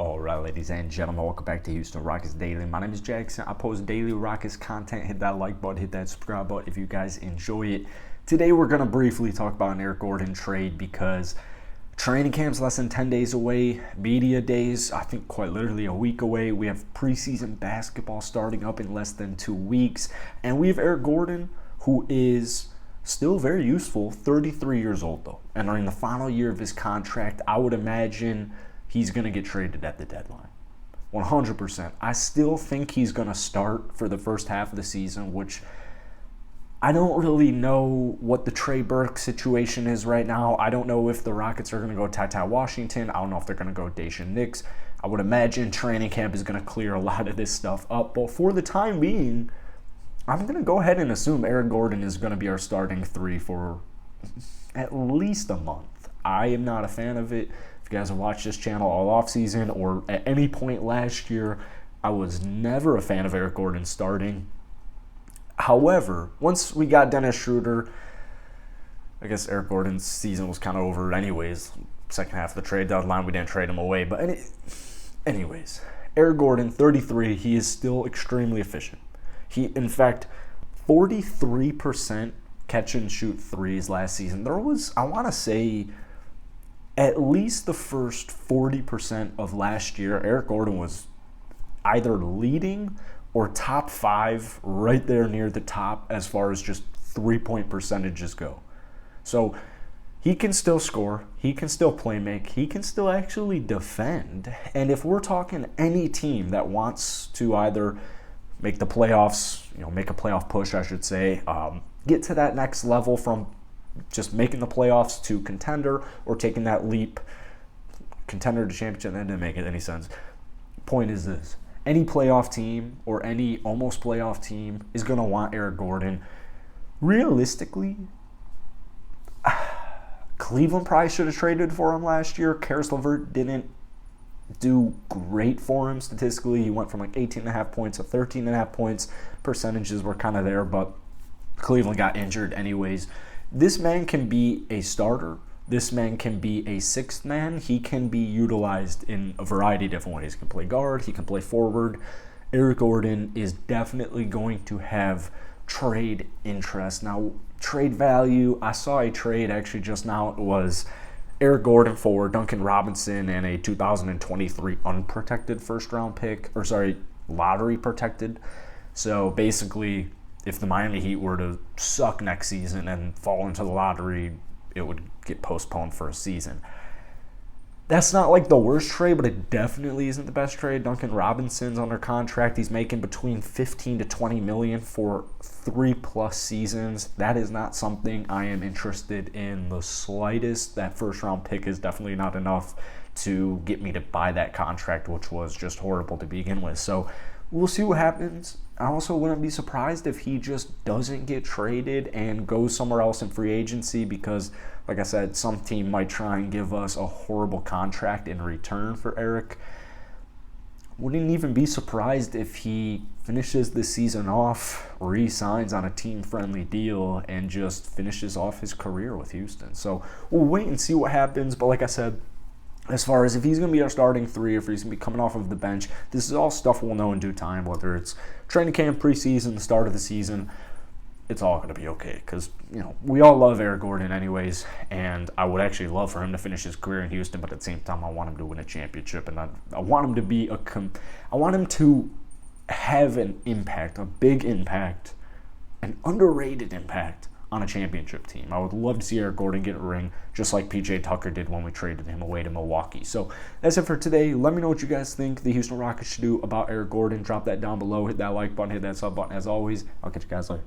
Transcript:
All right, ladies and gentlemen, welcome back to Houston Rockets Daily. My name is Jackson. I post daily Rockets content. Hit that like button, hit that subscribe button if you guys enjoy it. Today, we're going to briefly talk about an Eric Gordon trade because training camp's less than 10 days away. Media days, I think quite literally a week away. We have preseason basketball starting up in less than 2 weeks. And we have Eric Gordon, who is still very useful, 33 years old though. And in the final year of his contract, I would imagine he's going to get traded at the deadline. 100%. I still think he's going to start for the first half of the season, which I don't really know what the Trey Burke situation is right now. I don't know if the Rockets are going to go TyTy Washington. I don't know if they're going to go Daishen Nix. I would imagine training camp is going to clear a lot of this stuff up. But for the time being, I'm going to go ahead and assume Eric Gordon is going to be our starting three for at least a month. I am not a fan of it. If you guys have watched this channel all offseason or at any point last year, I was never a fan of Eric Gordon starting. However, once we got Dennis Schroeder, I guess Eric Gordon's season was kind of over anyways. Second half of the trade deadline, we didn't trade him away. But anyways, Eric Gordon, 33, he is still extremely efficient. He, in fact, 43% catch and shoot threes last season. There was, I want to say, at least the first 40% of last year, Eric Gordon was either leading or top 5, right there near the top as far as just three-point percentages go. So he can still score, he can still play make, he can still actually defend. And if we're talking any team that wants to either make the playoffs, make a playoff push, I should say, get to that next level from just making the playoffs to contender or taking that leap, contender to championship, that didn't make any sense. Point is this. Any playoff team or any almost playoff team is going to want Eric Gordon. Realistically, Cleveland probably should have traded for him last year. Caris LeVert didn't do great for him statistically. He went from like 18.5 points to 13.5 points. Percentages were kind of there, but Cleveland got injured anyways. This man can be a starter. This man can be a sixth man. He can be utilized in a variety of different ways. He can play guard. He can play forward. Eric Gordon is definitely going to have trade interest. Now, trade value, I saw a trade actually just now. It was Eric Gordon for Duncan Robinson and a 2023 unprotected first-round pick. Lottery protected. So basically, if the Miami Heat were to suck next season and fall into the lottery, it would get postponed for a season. That's not like the worst trade, but it definitely isn't the best trade. Duncan Robinson's under contract. He's making between 15 to 20 million for 3+ seasons. That is not something I am interested in the slightest. That first round pick is definitely not enough to get me to buy that contract, which was just horrible to begin with. So we'll see what happens. I also wouldn't be surprised if he just doesn't get traded and goes somewhere else in free agency because, like I said, some team might try and give us a horrible contract in return for Eric. Wouldn't even be surprised if he finishes the season off, re-signs on a team-friendly deal, and just finishes off his career with Houston. So we'll wait and see what happens. But like I said, as far as if he's going to be our starting three, if he's going to be coming off of the bench, this is all stuff we'll know in due time, whether it's training camp, preseason, the start of the season. It's all going to be okay because, we all love Eric Gordon anyways, and I would actually love for him to finish his career in Houston, but at the same time, I want him to win a championship, and I want him to be I want him to have an impact, a big impact, an underrated impact on a championship team. I would love to see Eric Gordon get a ring, just like PJ Tucker did when we traded him away to Milwaukee. So that's it for today. Let me know what you guys think the Houston Rockets should do about Eric Gordon. Drop that down below. Hit that like button, hit that sub button. As always, I'll catch you guys later.